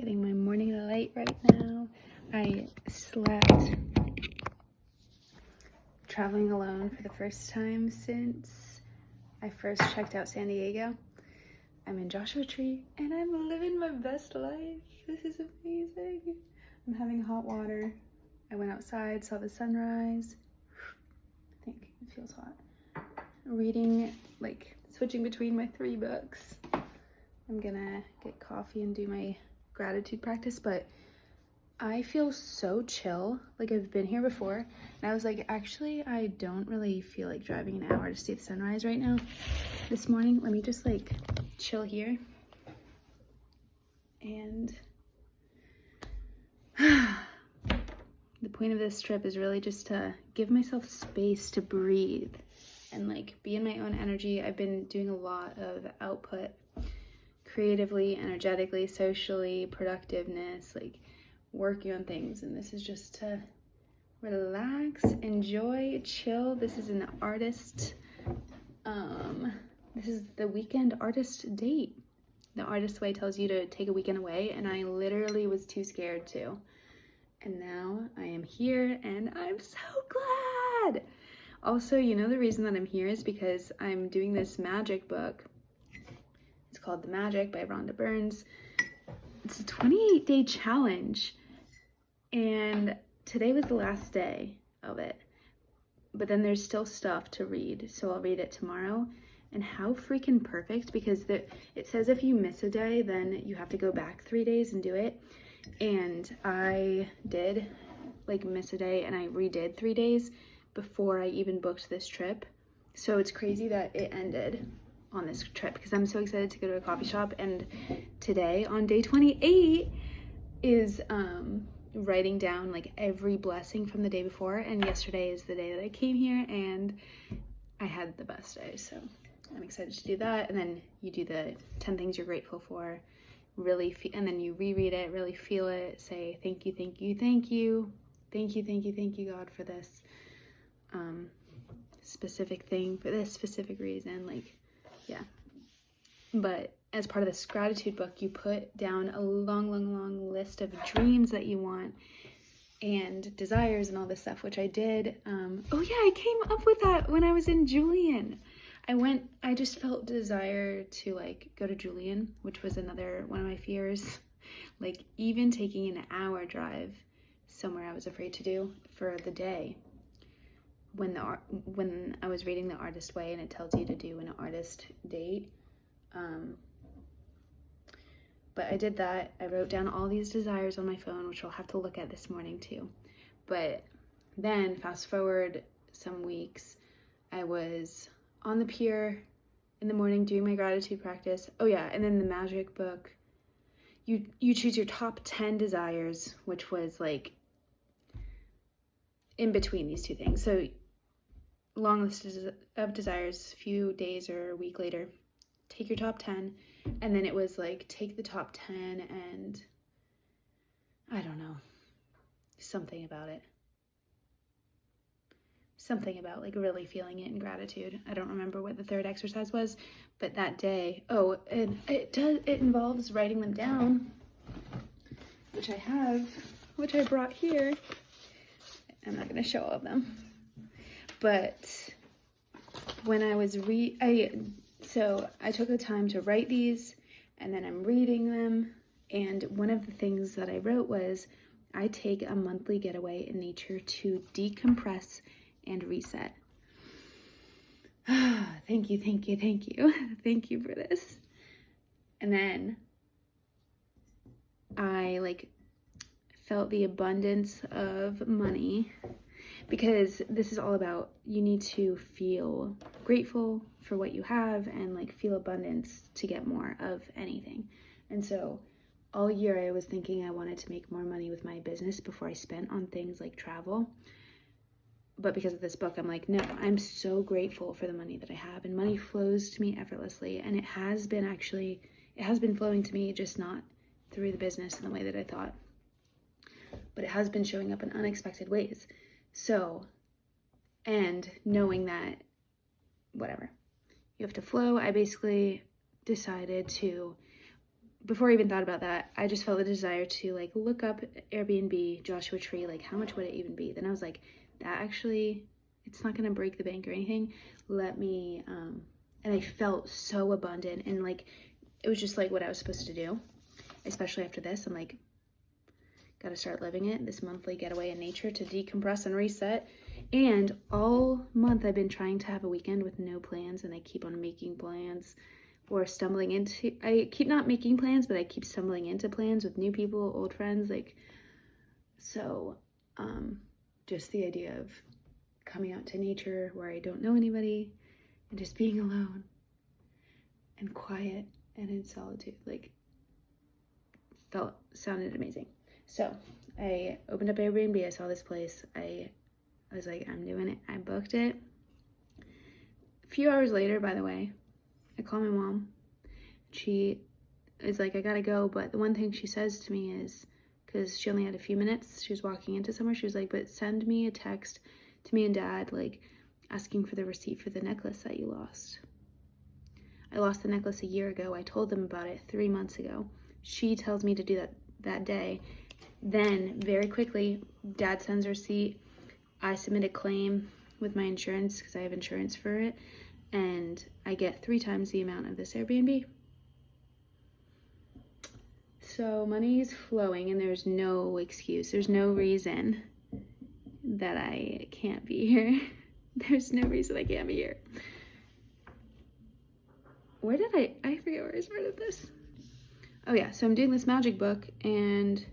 Getting my morning light right now. I slept traveling alone for the first time since I first checked out San Diego. I'm in Joshua Tree and I'm living my best life. This is amazing. I'm having hot water. I went outside, saw the sunrise. I think it feels hot. Reading, like switching between my 3 books. I'm gonna get coffee and do my gratitude practice, but I feel so chill. Like, I've been here before and I was like, actually I don't really feel like driving an hour to see the sunrise right now. This morning, let me just like chill here. And the point of this trip is really just to give myself space to breathe and like be in my own energy. I've been doing a lot of output creatively, energetically, socially, productiveness, like working on things, and this is just to relax, enjoy, chill. This is an artist, this is the weekend artist date. The Artist Way tells you to take a weekend away, and I literally was too scared to. And now I am here and I'm so glad. Also, you know, the reason that I'm here is because I'm doing this magic book. It's called The Magic by Rhonda Burns. It's a 28-day challenge, and today was the last day of it. But then there's still stuff to read, so I'll read it tomorrow. And how freaking perfect, because it says if you miss a day, then you have to go back 3 days and do it. And I did like miss a day, and I redid 3 days before I even booked this trip. So it's crazy that it ended on this trip because I'm so excited to go to a coffee shop. And today on day 28 is writing down like every blessing from the day before, and yesterday is the day that I came here and I had the best day, so I'm excited to do that. And then you do the 10 things you're grateful for, really and then you reread it, really feel it, say thank you, thank you, thank you, thank you, thank you, thank you, God, for this specific thing, for this specific reason, like, yeah. But as part of this gratitude book, you put down a long list of dreams that you want and desires and all this stuff, which I did. Oh yeah, I came up with that when I was in Julian. I just felt desire to like go to Julian, which was another one of my fears. Like even taking an hour drive somewhere I was afraid to do for the day. When I was reading The Artist Way, and it tells you to do an artist date. But I did that. I wrote down all these desires on my phone, which I'll have to look at this morning too. But then fast forward some weeks, I was on the pier in the morning doing my gratitude practice. Oh yeah, and then the magic book, you choose your top 10 desires, which was like in between these two things. So long list of desires, a few days or a week later, take your top 10. And then it was like, take the top 10 and I don't know, something about it. Something about like really feeling it in gratitude. I don't remember what the third exercise was, but that day, oh, and it involves writing them down, which I brought here. I'm not gonna show all of them. But when I was so I took the time to write these, and then I'm reading them. And one of the things that I wrote was, I take a monthly getaway in nature to decompress and reset. Thank you, thank you, thank you. Thank you for this. And then I like felt the abundance of money, because this is all about, you need to feel grateful for what you have and like feel abundance to get more of anything. And so all year I was thinking I wanted to make more money with my business before I spent on things like travel. But because of this book, I'm like, no, I'm so grateful for the money that I have, and money flows to me effortlessly. And it has been flowing to me, just not through the business in the way that I thought, but it has been showing up in unexpected ways. So, and knowing that, whatever, you have to flow, I basically decided to before I even thought about that, I just felt the desire to like look up Airbnb, Joshua Tree, like how much would it even be? Then I was like, that actually, it's not gonna break the bank or anything. Let me, and I felt so abundant, and like, it was just like what I was supposed to do, especially after this. I'm like, gotta start living it, this monthly getaway in nature to decompress and reset. And all month I've been trying to have a weekend with no plans, and I keep on making plans or stumbling into, I keep not making plans, but I keep stumbling into plans with new people, old friends, like, so, just the idea of coming out to nature where I don't know anybody and just being alone and quiet and in solitude, like, sounded amazing. So I opened up Airbnb, I saw this place, I was like, I'm doing it, I booked it. A few hours later, by the way, I call my mom. She is like, I gotta go, but the one thing she says to me is, because she only had a few minutes, she was walking into somewhere, she was like, but send me a text to me and Dad, like, asking for the receipt for the necklace that you lost. I lost the necklace a year ago. I told them about it 3 months ago. She tells me to do that day. Then, very quickly, Dad sends a receipt. I submit a claim with my insurance, because I have insurance for it, and I get 3 times the amount of this Airbnb. So money is flowing, and there's no excuse. There's no reason that I can't be here. There's no reason I can't be here. Where did I forget where I started this. Oh yeah, so I'm doing this magic book, and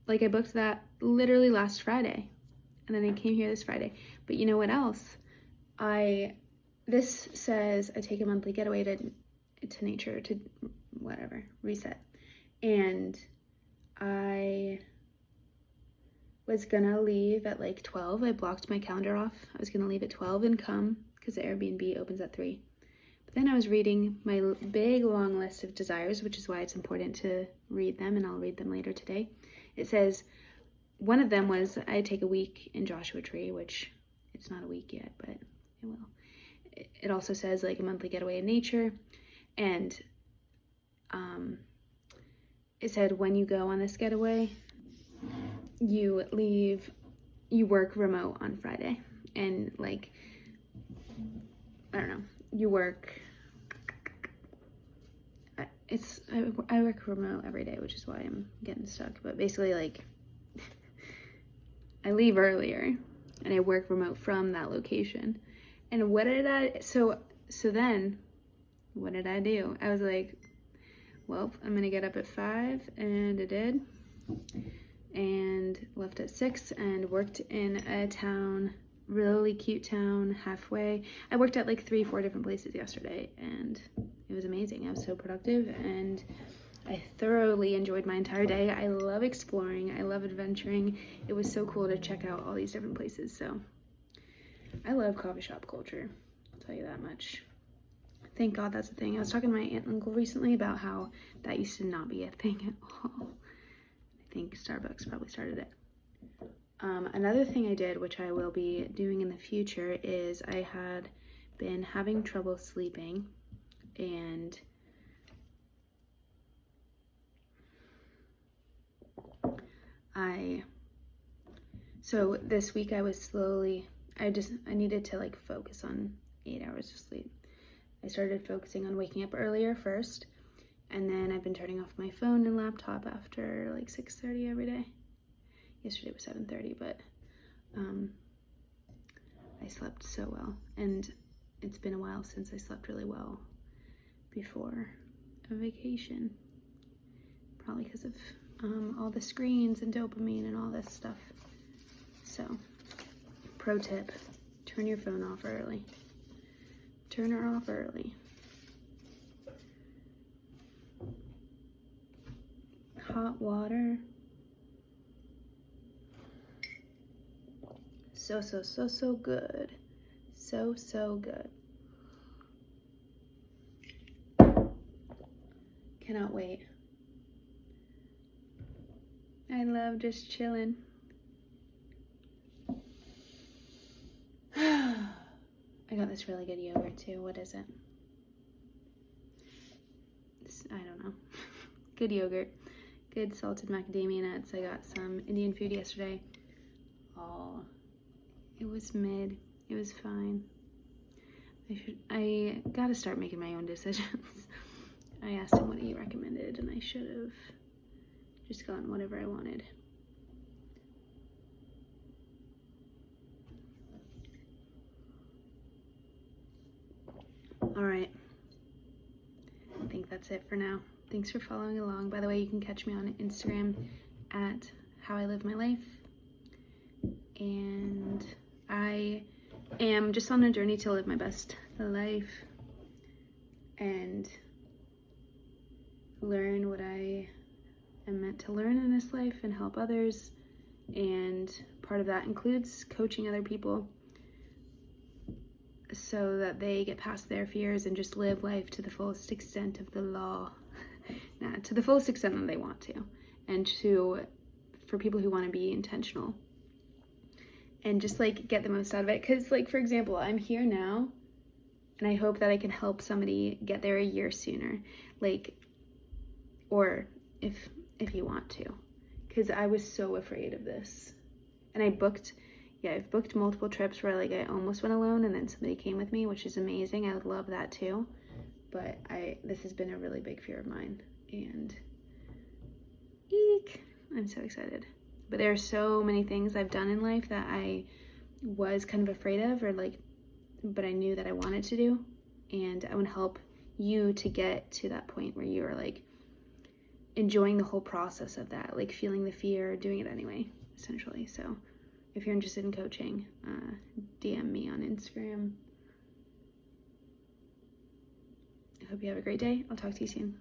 like I booked that literally last Friday, and then I came here this Friday. But you know what else? This says I take a monthly getaway to nature, to whatever, reset. And I was gonna leave at like 12. I blocked my calendar off. I was gonna leave at 12 and come, because the Airbnb opens at 3. But then I was reading my big long list of desires, which is why it's important to read them, and I'll read them later today. It says, one of them was I'd take a week in Joshua Tree, which it's not a week yet, but it will. It also says like a monthly getaway in nature, and it said when you go on this getaway, you work remote on Friday, and like, I don't know, you work, I work remote every day, which is why I'm getting stuck, but basically like, I leave earlier and I work remote from that location. And what did so then, what did I do? I was like, well, I'm gonna get up at 5, and I did, and left at 6 and worked in a town, really cute town, halfway. I worked at like 3-4 different places yesterday, and it was amazing. I was so productive, and I thoroughly enjoyed my entire day. I love exploring, I love adventuring. It was so cool to check out all these different places. So I love coffee shop culture, I'll tell you that much. Thank God that's a thing. I was talking to my aunt and uncle recently about how that used to not be a thing at all. I think Starbucks probably started it. Another thing I did, which I will be doing in the future, is I had been having trouble sleeping, and so this week I needed to like focus on 8 hours of sleep. I started focusing on waking up earlier first, and then I've been turning off my phone and laptop after like 6:30 every day. Yesterday was 7:30, but I slept so well, and it's been a while since I slept really well before a vacation, probably because of all the screens and dopamine and all this stuff. So, pro tip, turn your phone off early. Turn her off early. Hot water. So good. So good. Cannot wait. I love just chilling. I got this really good yogurt too. What is it? I don't know. good yogurt, good salted macadamia nuts. I got some Indian food yesterday. Oh, it was mid. It was fine. I gotta start making my own decisions. I asked him what he recommended, and I should have just gotten whatever I wanted. All right. I think that's it for now. Thanks for following along. By the way, you can catch me on Instagram at How I Live My Life. And I am just on a journey to live my best life and learn what I am meant to learn in this life and help others. And part of that includes coaching other people so that they get past their fears and just live life to the fullest extent of the law. To the fullest extent that they want to. And for people who want to be intentional. And just like get the most out of it. Because like, for example, I'm here now and I hope that I can help somebody get there a year sooner. Like, or if you want to. Because I was so afraid of this. And I've booked multiple trips where like I almost went alone and then somebody came with me, which is amazing. I would love that too. But this has been a really big fear of mine. And eek, I'm so excited. But there are so many things I've done in life that I was kind of afraid of but I knew that I wanted to do. And I want to help you to get to that point where you are like enjoying the whole process of that, like feeling the fear, doing it anyway, essentially. So if you're interested in coaching, DM me on Instagram. I hope you have a great day. I'll talk to you soon.